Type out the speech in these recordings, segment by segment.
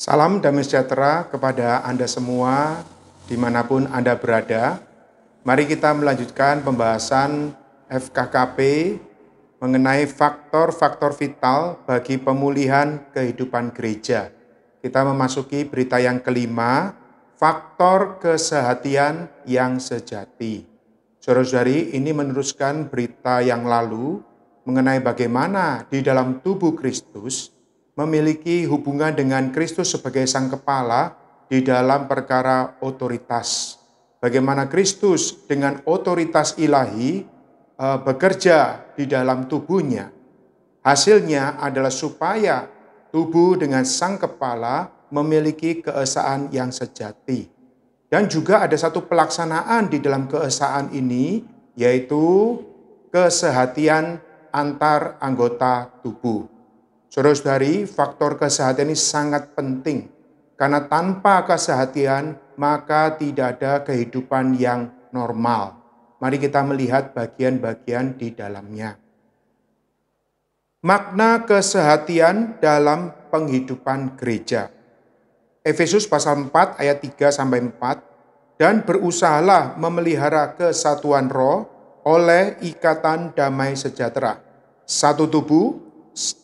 Salam damai sejahtera kepada Anda semua, dimanapun Anda berada. Mari kita melanjutkan pembahasan FKKP mengenai faktor-faktor vital bagi pemulihan kehidupan gereja. Kita memasuki berita yang kelima, faktor kesehatian yang sejati. Saudara-saudari, ini meneruskan berita yang lalu mengenai bagaimana di dalam tubuh Kristus memiliki hubungan dengan Kristus sebagai Sang Kepala di dalam perkara otoritas. Bagaimana Kristus dengan otoritas ilahi bekerja di dalam tubuhnya. Hasilnya adalah supaya tubuh dengan Sang Kepala memiliki keesaan yang sejati. Dan juga ada satu pelaksanaan di dalam keesaan ini, yaitu kesehatian antar anggota tubuh. Saudara-saudari, faktor kesehatan ini sangat penting. Karena tanpa kesehatan, maka tidak ada kehidupan yang normal. Mari kita melihat bagian-bagian di dalamnya. Makna kesehatan dalam penghidupan gereja. Efesus pasal 4 ayat 3-4, dan berusahalah memelihara kesatuan roh oleh ikatan damai sejahtera. Satu tubuh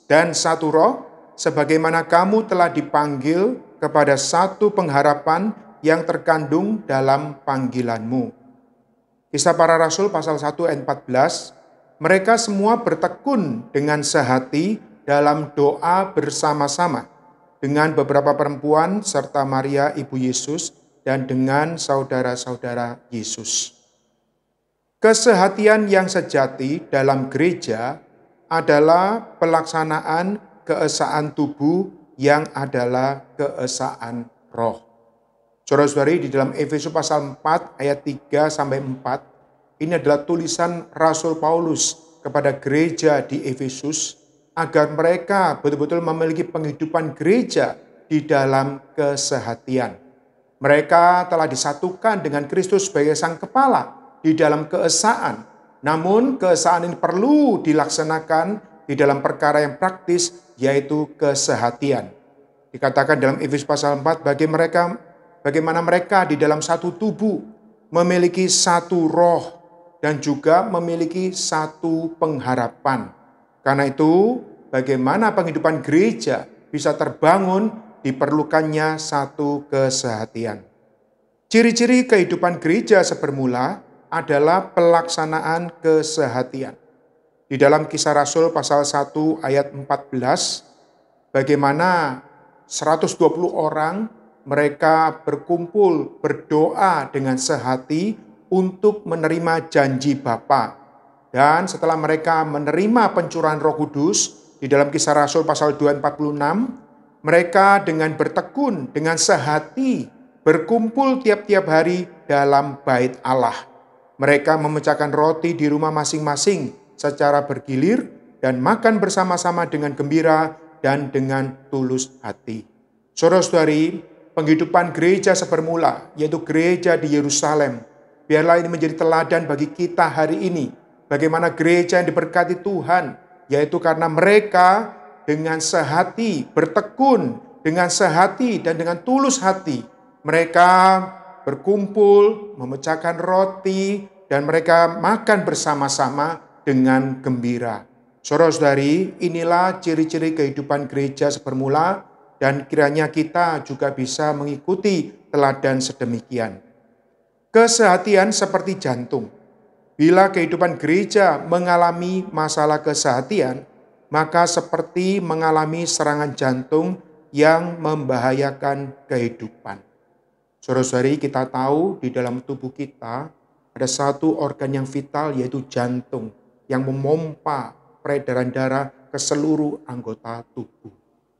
dan satu roh, sebagaimana kamu telah dipanggil kepada satu pengharapan yang terkandung dalam panggilanmu. Kisah Para Rasul pasal 1 ayat 14, mereka semua bertekun dengan sehati dalam doa bersama-sama dengan beberapa perempuan serta Maria ibu Yesus dan dengan saudara-saudara Yesus. Kesehatian yang sejati dalam gereja adalah pelaksanaan keesaan tubuh yang adalah keesaan roh. Saudara-saudari, di dalam Efesus pasal 4 ayat 3-4, ini adalah tulisan Rasul Paulus kepada gereja di Efesus agar mereka betul-betul memiliki penghidupan gereja di dalam kesehatian. Mereka telah disatukan dengan Kristus sebagai Sang Kepala di dalam keesaan. Namun keesaan ini perlu dilaksanakan di dalam perkara yang praktis, yaitu kesehatian. Dikatakan dalam Efesus pasal 4, bagaimana mereka di dalam satu tubuh memiliki satu roh dan juga memiliki satu pengharapan. Karena itu, bagaimana penghidupan gereja bisa terbangun, diperlukannya satu kesehatian. Ciri-ciri kehidupan gereja sebermula adalah pelaksanaan kesehatian. Di dalam Kisah Rasul pasal 1 ayat 14, bagaimana 120 orang mereka berkumpul berdoa dengan sehati untuk menerima janji Bapa. Dan setelah mereka menerima pencurahan Roh Kudus, di dalam Kisah Rasul pasal 246, mereka dengan bertekun, dengan sehati, berkumpul tiap-tiap hari dalam bait Allah. Mereka memecahkan roti di rumah masing-masing secara bergilir dan makan bersama-sama dengan gembira dan dengan tulus hati. Saudara-saudari, penghidupan gereja sebermula, yaitu gereja di Yerusalem, biarlah ini menjadi teladan bagi kita hari ini. Bagaimana gereja yang diberkati Tuhan, yaitu karena mereka dengan sehati, bertekun, dengan sehati dan dengan tulus hati. Mereka berkumpul, memecahkan roti, dan mereka makan bersama-sama dengan gembira. Saudara-saudari, inilah ciri-ciri kehidupan gereja sebermula, dan kiranya kita juga bisa mengikuti teladan sedemikian. Kesehatian seperti jantung. Bila kehidupan gereja mengalami masalah kesehatian, maka seperti mengalami serangan jantung yang membahayakan kehidupan. Saudara-saudari, kita tahu di dalam tubuh kita ada satu organ yang vital, yaitu jantung, yang memompa peredaran darah ke seluruh anggota tubuh.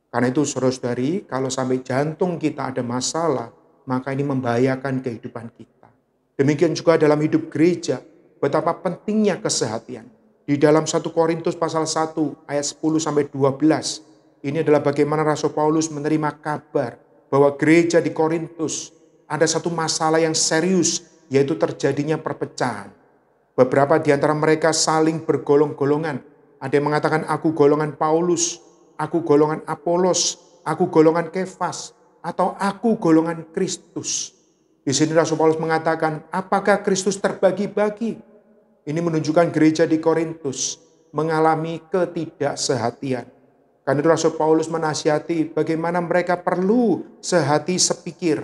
Karena itu saudara-saudari, kalau sampai jantung kita ada masalah, maka ini membahayakan kehidupan kita. Demikian juga dalam hidup gereja, betapa pentingnya kesehatan. Di dalam 1 Korintus pasal 1 ayat 10-12, ini adalah bagaimana Rasul Paulus menerima kabar bahwa gereja di Korintus ada satu masalah yang serius, yaitu terjadinya perpecahan. Beberapa di antara mereka saling bergolong-golongan. Ada yang mengatakan, aku golongan Paulus, aku golongan Apolos, aku golongan Kefas. Atau aku golongan Kristus? Di sini Rasul Paulus mengatakan, apakah Kristus terbagi-bagi? Ini menunjukkan gereja di Korintus mengalami ketidaksehatian. Karena itu Rasul Paulus menasihati bagaimana mereka perlu sehati sepikir.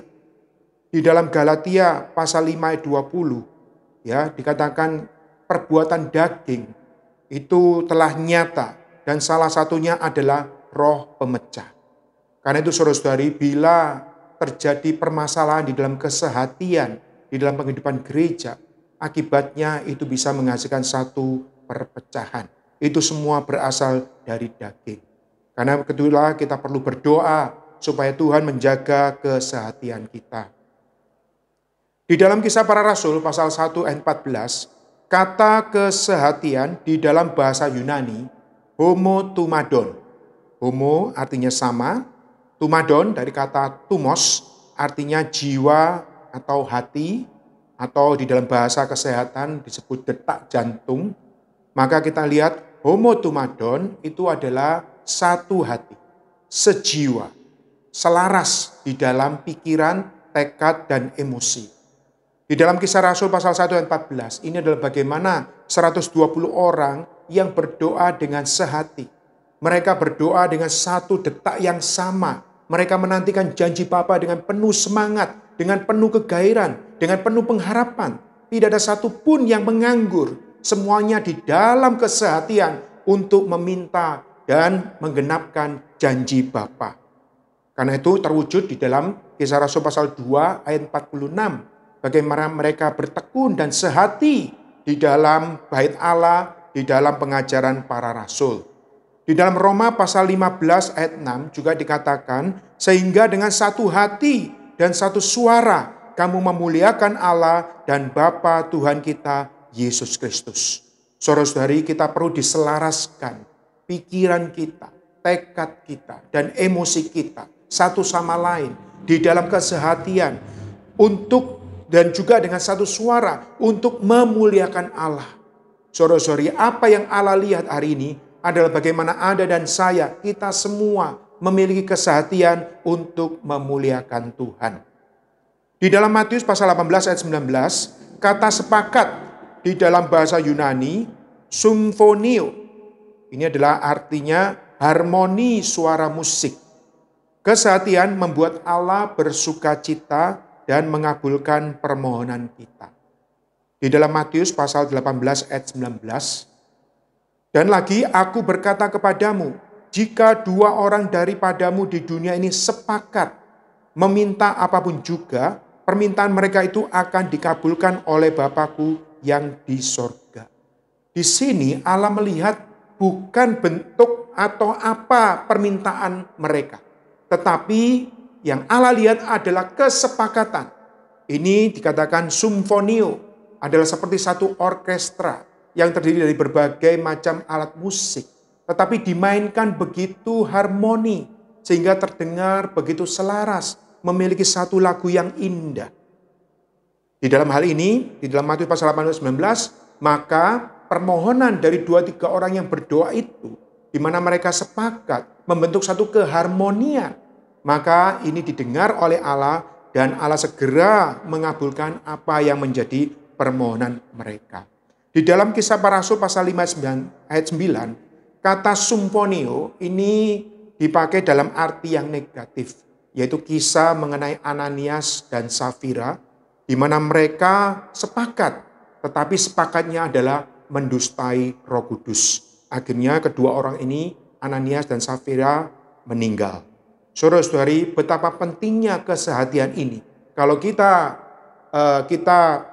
Di dalam Galatia pasal 5 ayat 20, ya, dikatakan perbuatan daging itu telah nyata dan salah satunya adalah roh pemecah. Karena itu saudara-saudari, bila terjadi permasalahan di dalam kesehatian, di dalam kehidupan gereja, akibatnya itu bisa menghasilkan satu perpecahan. Itu semua berasal dari daging. Karena itulah kita perlu berdoa supaya Tuhan menjaga kesehatian kita. Di dalam Kisah Para Rasul pasal 1 ayat 14, kata kesehatian di dalam bahasa Yunani, homotumadon. Homo artinya sama, tumadon dari kata tumos artinya jiwa atau hati, atau di dalam bahasa kesehatan disebut detak jantung. Maka kita lihat homotumadon itu adalah satu hati, sejiwa, selaras di dalam pikiran, tekad, dan emosi. Di dalam Kisah Rasul pasal 1 ayat 14, ini adalah bagaimana 120 orang yang berdoa dengan sehati. Mereka berdoa dengan satu detak yang sama. Mereka menantikan janji Bapa dengan penuh semangat, dengan penuh kegairan, dengan penuh pengharapan. Tidak ada satupun yang menganggur. Semuanya di dalam kesehatian untuk meminta dan menggenapkan janji Bapa. Karena itu terwujud di dalam Kisah Rasul pasal 2 ayat 46. Bagaimana mereka bertekun dan sehati di dalam bait Allah, di dalam pengajaran para rasul. Di dalam Roma pasal 15 ayat 6 juga dikatakan, sehingga dengan satu hati dan satu suara kamu memuliakan Allah dan Bapa Tuhan kita Yesus Kristus. Saudara-saudari, kita perlu diselaraskan pikiran kita, tekad kita, dan emosi kita satu sama lain di dalam kesehatian untuk dan juga dengan satu suara untuk memuliakan Allah. Saudara-saudari, apa yang Allah lihat hari ini adalah bagaimana Anda dan saya, kita semua memiliki kesehatian untuk memuliakan Tuhan. Di dalam Matius pasal 18 ayat 19, kata sepakat di dalam bahasa Yunani, symphonio. Ini adalah artinya harmoni suara musik. Kesehatian membuat Allah bersuka cita dan mengabulkan permohonan kita. Di dalam Matius pasal 18 ayat 19, dan lagi aku berkata kepadamu, jika dua orang daripadamu di dunia ini sepakat meminta apapun juga, permintaan mereka itu akan dikabulkan oleh Bapakku yang di sorga. Di sini Allah melihat bukan bentuk atau apa permintaan mereka, tetapi yang Allah lihat adalah kesepakatan. Ini dikatakan symphonio, adalah seperti satu orkestra yang terdiri dari berbagai macam alat musik, tetapi dimainkan begitu harmoni sehingga terdengar begitu selaras, memiliki satu lagu yang indah. Di dalam hal ini, di dalam Matius pasal 18-19, maka permohonan dari 2-3 orang yang berdoa itu, di mana mereka sepakat membentuk satu keharmonian, maka ini didengar oleh Allah dan Allah segera mengabulkan apa yang menjadi permohonan mereka. Di dalam Kisah Para Rasul pasal 5 ayat 9, kata symphonio ini dipakai dalam arti yang negatif, yaitu kisah mengenai Ananias dan Safira, di mana mereka sepakat, tetapi sepakatnya adalah mendustai Roh Kudus. Akhirnya kedua orang ini, Ananias dan Safira, meninggal. Saudara-saudari, betapa pentingnya kesehatian ini. Kalau kita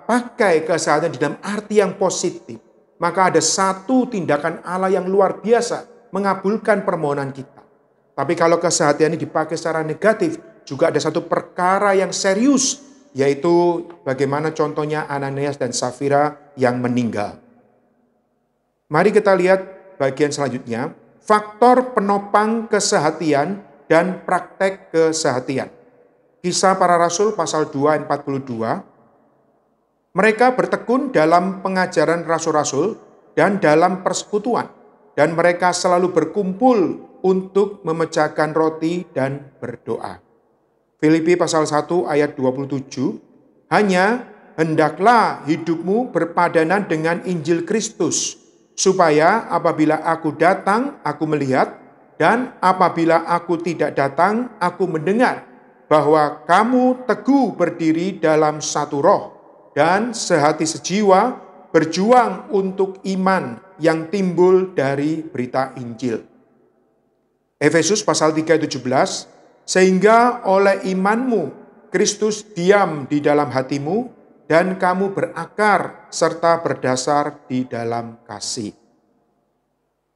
pakai kesehatan di dalam arti yang positif, maka ada satu tindakan Allah yang luar biasa mengabulkan permohonan kita. Tapi kalau kesehatan ini dipakai secara negatif, juga ada satu perkara yang serius, yaitu bagaimana contohnya Ananias dan Safira yang meninggal. Mari kita lihat bagian selanjutnya, faktor penopang kesehatian dan praktek kesehatian. Kisah Para Rasul pasal 2 ayat 42. Mereka bertekun dalam pengajaran rasul-rasul dan dalam persekutuan, dan mereka selalu berkumpul untuk memecahkan roti dan berdoa. Filipi pasal 1 ayat 27, hanya hendaklah hidupmu berpadanan dengan Injil Kristus, supaya apabila aku datang, aku melihat, dan apabila aku tidak datang, aku mendengar, bahwa kamu teguh berdiri dalam satu roh, dan sehati sejiwa berjuang untuk iman yang timbul dari berita Injil. Efesus pasal 3 ayat 17, sehingga oleh imanmu Kristus diam di dalam hatimu dan kamu berakar serta berdasar di dalam kasih.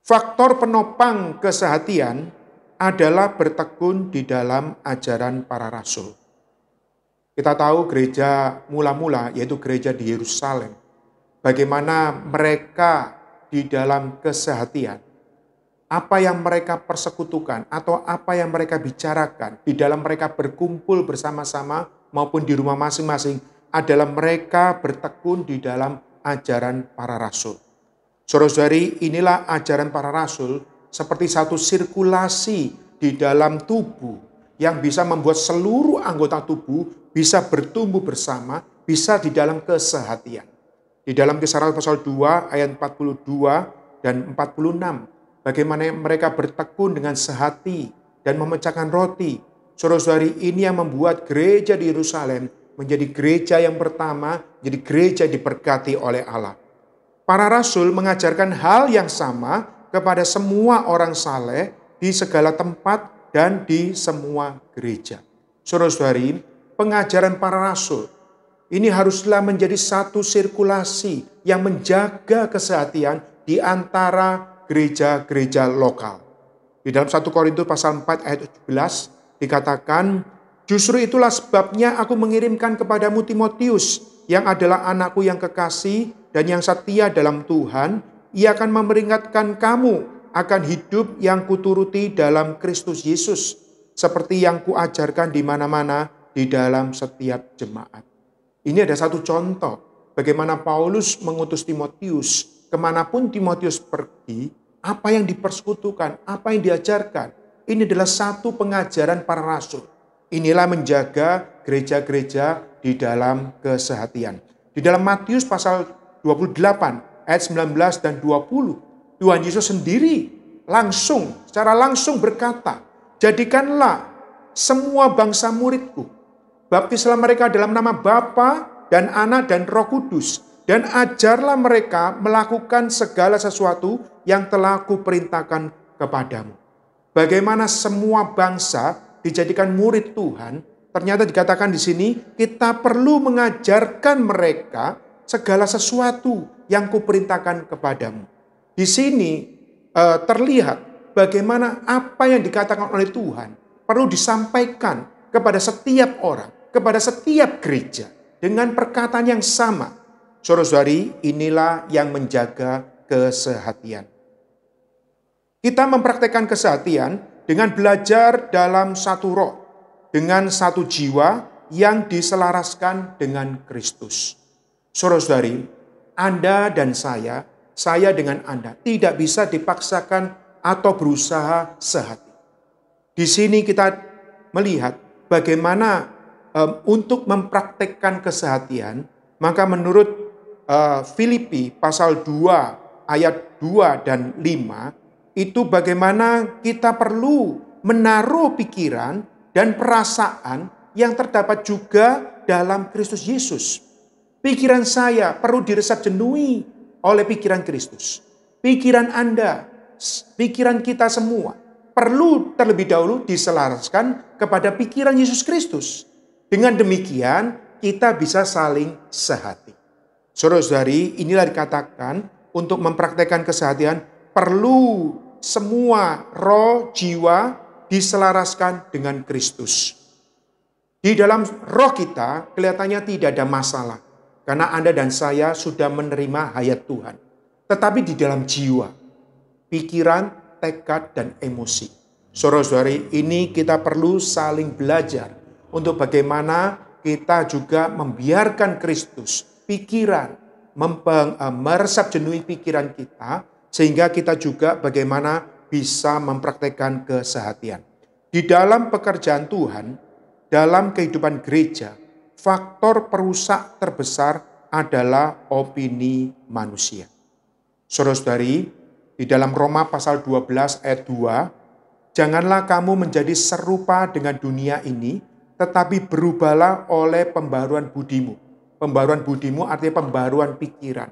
Faktor penopang kesehatian adalah bertekun di dalam ajaran para rasul. Kita tahu gereja mula-mula yaitu gereja di Yerusalem. Bagaimana mereka di dalam kesehatian, apa yang mereka persekutukan atau apa yang mereka bicarakan di dalam mereka berkumpul bersama-sama maupun di rumah masing-masing adalah mereka bertekun di dalam ajaran para rasul. Saudara-saudari, inilah ajaran para rasul seperti satu sirkulasi di dalam tubuh yang bisa membuat seluruh anggota tubuh bisa bertumbuh bersama, bisa di dalam kesehatian. Di dalam Kisah Rasul pasal 2 ayat 42 dan 46. Bagaimana mereka bertekun dengan sehati dan memecahkan roti. Saudara-saudari, ini yang membuat gereja di Yerusalem menjadi gereja yang pertama, jadi gereja diberkati oleh Allah. Para rasul mengajarkan hal yang sama kepada semua orang saleh di segala tempat dan di semua gereja. Saudara-saudari, pengajaran para rasul ini haruslah menjadi satu sirkulasi yang menjaga kesehatian di antara gereja-gereja lokal. Di dalam 1 Korintus pasal 4 ayat 17 dikatakan, justru itulah sebabnya aku mengirimkan kepadamu Timotius yang adalah anakku yang kekasih dan yang setia dalam Tuhan. Ia akan memperingatkan kamu akan hidup yang kuturuti dalam Kristus Yesus, seperti yang kuajarkan di mana-mana di dalam setiap jemaat. Ini ada satu contoh bagaimana Paulus mengutus Timotius. Kemanapun Timotius pergi, apa yang dipersekutukan, apa yang diajarkan, ini adalah satu pengajaran para rasul. Inilah menjaga gereja-gereja di dalam kesehatian. Di dalam Matius pasal 28 ayat 19 dan 20, Tuhan Yesus sendiri secara langsung berkata, jadikanlah semua bangsa muridku, baptislah mereka dalam nama Bapa dan Anak dan Roh Kudus, dan ajarlah mereka melakukan segala sesuatu yang telah kuperintahkan kepadamu. Bagaimana semua bangsa dijadikan murid Tuhan, ternyata dikatakan di sini, kita perlu mengajarkan mereka segala sesuatu yang kuperintahkan kepadamu. Di sini terlihat bagaimana apa yang dikatakan oleh Tuhan perlu disampaikan kepada setiap orang, kepada setiap gereja dengan perkataan yang sama. Saudara-saudari, inilah yang menjaga kesehatian. Kita mempraktekkan kesehatian dengan belajar dalam satu roh, dengan satu jiwa yang diselaraskan dengan Kristus. Saudara-saudari, Anda dan saya dengan Anda tidak bisa dipaksakan atau berusaha sehati. Di sini kita melihat bagaimana untuk mempraktekkan kesehatian, maka menurut Filipi pasal 2 ayat 2 dan 5, itu bagaimana kita perlu menaruh pikiran dan perasaan yang terdapat juga dalam Kristus Yesus. Pikiran saya perlu diresap jenuhi oleh pikiran Kristus. Pikiran Anda, pikiran kita semua perlu terlebih dahulu diselaraskan kepada pikiran Yesus Kristus. Dengan demikian kita bisa saling sehati. Saudara-saudari, inilah dikatakan untuk mempraktekkan kesehatian perlu semua roh jiwa diselaraskan dengan Kristus. Di dalam roh kita kelihatannya tidak ada masalah karena Anda dan saya sudah menerima hayat Tuhan. Tetapi di dalam jiwa, pikiran, tekad, dan emosi. Saudara-saudari, ini kita perlu saling belajar untuk bagaimana kita juga membiarkan Kristus, pikiran, meresap jenuhi pikiran kita, sehingga kita juga bagaimana bisa mempraktekkan kesehatian. Di dalam pekerjaan Tuhan, dalam kehidupan gereja, faktor perusak terbesar adalah opini manusia. Saudara-saudari, di dalam Roma pasal 12 ayat 2, janganlah kamu menjadi serupa dengan dunia ini, tetapi berubahlah oleh pembaruan budimu. Pembaruan budimu artinya pembaruan pikiran.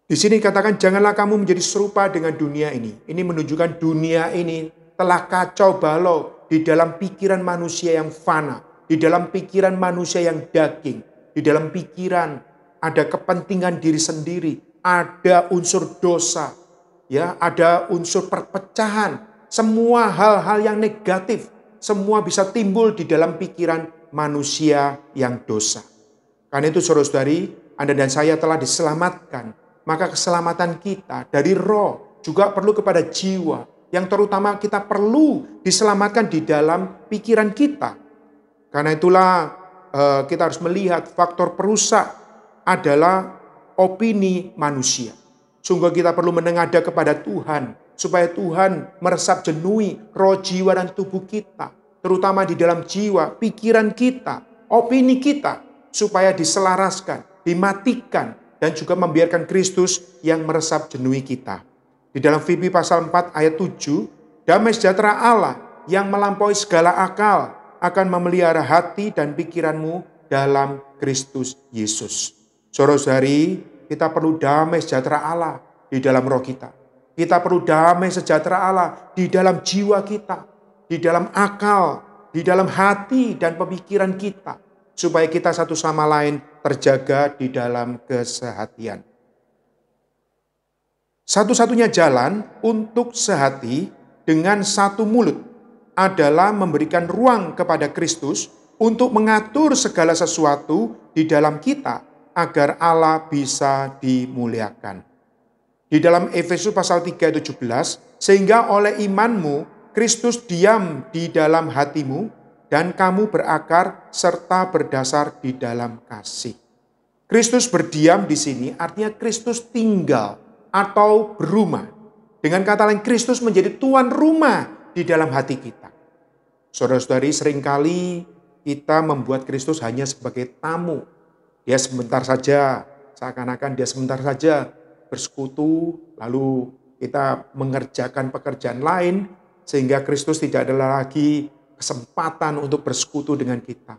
Di sini katakan janganlah kamu menjadi serupa dengan dunia ini. Ini menunjukkan dunia ini telah kacau balau di dalam pikiran manusia yang fana, di dalam pikiran manusia yang daging, di dalam pikiran ada kepentingan diri sendiri, ada unsur dosa, ya, ada unsur perpecahan, semua hal-hal yang negatif, semua bisa timbul di dalam pikiran manusia yang dosa. Karena itu saudara-saudari, Anda dan saya telah diselamatkan. Maka keselamatan kita dari roh juga perlu kepada jiwa. Yang terutama kita perlu diselamatkan di dalam pikiran kita. Karena itulah kita harus melihat faktor perusak adalah opini manusia. Sungguh kita perlu menengadah kepada Tuhan. Supaya Tuhan meresap jenuhi roh, jiwa, dan tubuh kita. Terutama di dalam jiwa, pikiran kita, opini kita. Supaya diselaraskan, dimatikan, dan juga membiarkan Kristus yang meresap jenuhi kita. Di dalam Filipi pasal 4 ayat 7, damai sejahtera Allah yang melampaui segala akal akan memelihara hati dan pikiranmu dalam Kristus Yesus. Saudara-saudari, kita perlu damai sejahtera Allah di dalam roh kita. Kita perlu damai sejahtera Allah di dalam jiwa kita, di dalam akal, di dalam hati dan pemikiran kita. Supaya kita satu sama lain terjaga di dalam kesehatian. Satu-satunya jalan untuk sehati dengan satu mulut adalah memberikan ruang kepada Kristus untuk mengatur segala sesuatu di dalam kita agar Allah bisa dimuliakan. Di dalam Efesus pasal 3 ayat 17, sehingga oleh imanmu Kristus diam di dalam hatimu, dan kamu berakar serta berdasar di dalam kasih. Kristus berdiam di sini artinya Kristus tinggal atau berumah. Dengan kata lain, Kristus menjadi tuan rumah di dalam hati kita. Saudara-saudari, seringkali kita membuat Kristus hanya sebagai tamu. Dia sebentar saja, seakan-akan dia sebentar saja bersekutu, lalu kita mengerjakan pekerjaan lain, sehingga Kristus tidak ada lagi kesempatan untuk bersekutu dengan kita.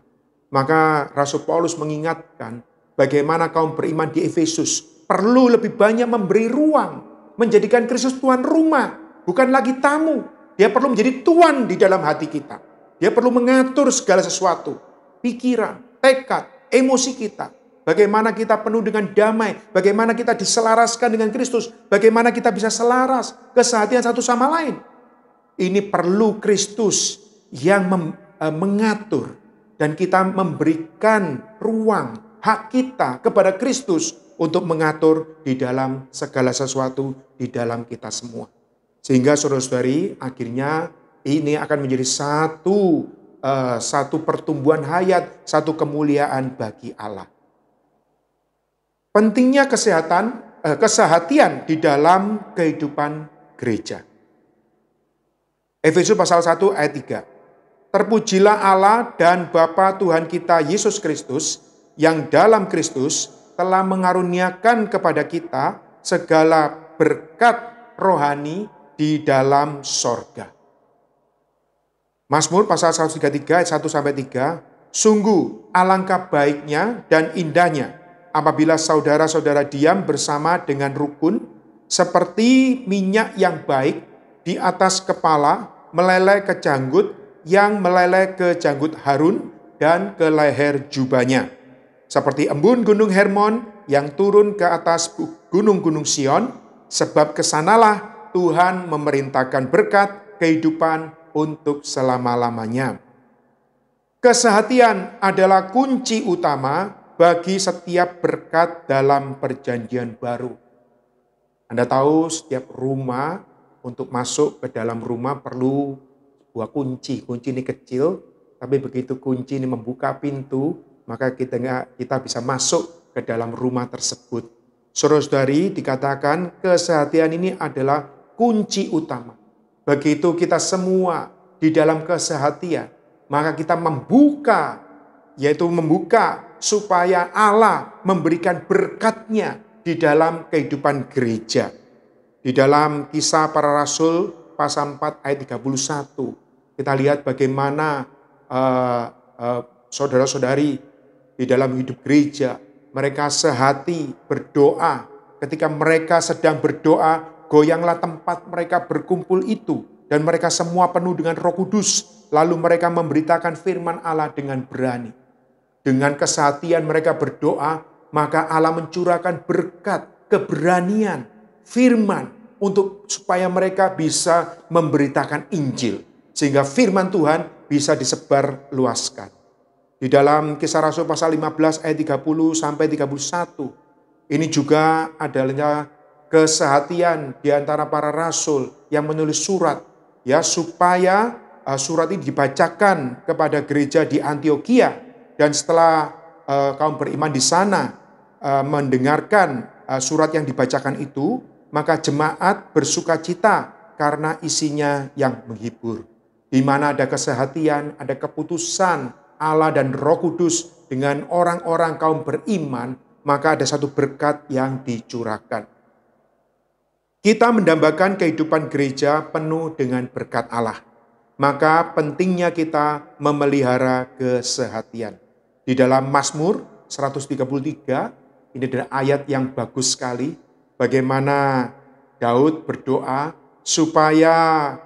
Maka Rasul Paulus mengingatkan bagaimana kaum beriman di Efesus perlu lebih banyak memberi ruang, menjadikan Kristus tuan rumah, bukan lagi tamu. Dia perlu menjadi tuan di dalam hati kita. Dia perlu mengatur segala sesuatu, pikiran, tekad, emosi kita. Bagaimana kita penuh dengan damai, bagaimana kita diselaraskan dengan Kristus, bagaimana kita bisa selaras, kesehatian satu sama lain. Ini perlu Kristus yang mengatur dan kita memberikan ruang hak kita kepada Kristus untuk mengatur di dalam segala sesuatu di dalam kita semua. Sehingga saudara-saudari akhirnya ini akan menjadi satu pertumbuhan hayat, satu kemuliaan bagi Allah. Pentingnya kesehatian di dalam kehidupan gereja. Efesus pasal 1 ayat 3. Terpujilah Allah dan Bapa Tuhan kita Yesus Kristus, yang dalam Kristus telah mengaruniakan kepada kita segala berkat rohani di dalam sorga. Mazmur pasal 133 ayat 1-3, sungguh alangkah baiknya dan indahnya apabila saudara-saudara diam bersama dengan rukun, seperti minyak yang baik di atas kepala meleleh ke janggut, yang meleleh ke janggut Harun dan ke leher jubahnya. Seperti embun gunung Hermon yang turun ke atas gunung-gunung Sion, sebab kesanalah Tuhan memerintahkan berkat kehidupan untuk selama-lamanya. Kesehatian adalah kunci utama bagi setiap berkat dalam perjanjian baru. Anda tahu setiap rumah untuk masuk ke dalam rumah perlu sebuah kunci. Kunci ini kecil, tapi begitu kunci ini membuka pintu, maka kita bisa masuk ke dalam rumah tersebut. Saudara-saudari, dikatakan kesehatian ini adalah kunci utama. Begitu kita semua di dalam kesehatian, maka kita membuka, yaitu membuka supaya Allah memberikan berkat-Nya di dalam kehidupan gereja. Di dalam Kisah Para Rasul pasal 4 ayat 31, kita lihat bagaimana saudara-saudari di dalam hidup gereja, mereka sehati berdoa. Ketika mereka sedang berdoa, goyanglah tempat mereka berkumpul itu, dan mereka semua penuh dengan Roh Kudus. Lalu mereka memberitakan firman Allah dengan berani. Dengan kesehatian mereka berdoa, maka Allah mencurahkan berkat, keberanian, firman untuk supaya mereka bisa memberitakan Injil, sehingga firman Tuhan bisa disebar luaskan. Di dalam Kisah Rasul pasal 15 ayat 30 sampai 31, ini juga adalah kesehatian di antara para rasul yang menulis surat, ya, supaya surat ini dibacakan kepada gereja di Antioquia, dan setelah kaum beriman di sana mendengarkan surat yang dibacakan itu, maka jemaat bersukacita karena isinya yang menghibur. Di mana ada kesehatian, ada keputusan Allah dan Roh Kudus dengan orang-orang kaum beriman, maka ada satu berkat yang dicurahkan. Kita mendambakan kehidupan gereja penuh dengan berkat Allah. Maka pentingnya kita memelihara kesehatian. Di dalam Mazmur 133, ini adalah ayat yang bagus sekali. Bagaimana Daud berdoa supaya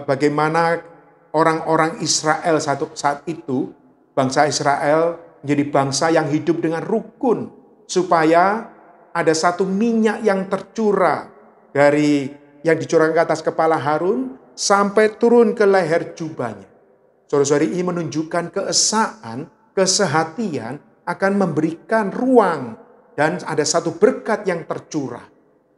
bagaimana orang-orang Israel saat itu, bangsa Israel menjadi bangsa yang hidup dengan rukun, supaya ada satu minyak yang tercurah dari yang dicurahkan ke atas kepala Harun sampai turun ke leher jubahnya. Saudara-saudari, ini menunjukkan keesaan, kesehatian akan memberikan ruang dan ada satu berkat yang tercurah.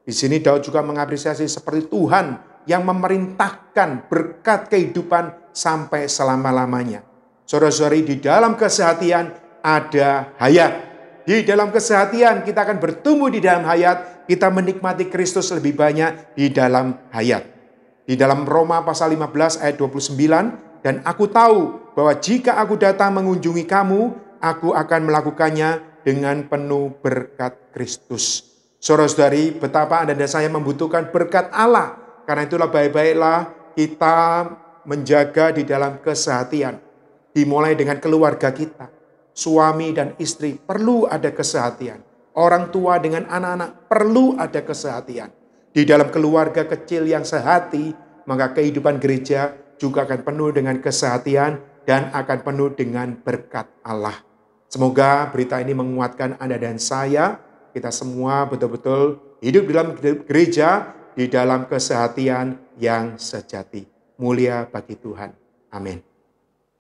Di sini Daud juga mengapresiasi seperti Tuhan yang memerintahkan berkat kehidupan sampai selama-lamanya. Saudara-saudari, di dalam kesehatian ada hayat. Di dalam kesehatian kita akan bertumbuh di dalam hayat, kita menikmati Kristus lebih banyak di dalam hayat. Di dalam Roma pasal 15 ayat 29, dan aku tahu bahwa jika aku datang mengunjungi kamu, aku akan melakukannya dengan penuh berkat Kristus. Saudara-saudari, betapa Anda dan saya membutuhkan berkat Allah. Karena itulah baik-baiklah kita menjaga di dalam kesehatian. Dimulai dengan keluarga kita. Suami dan istri perlu ada kesehatian. Orang tua dengan anak-anak perlu ada kesehatian. Di dalam keluarga kecil yang sehati, maka kehidupan gereja juga akan penuh dengan kesehatian dan akan penuh dengan berkat Allah. Semoga berita ini menguatkan Anda dan saya. Kita semua betul-betul hidup dalam gereja, di dalam kesehatian yang sejati. Mulia bagi Tuhan. Amin.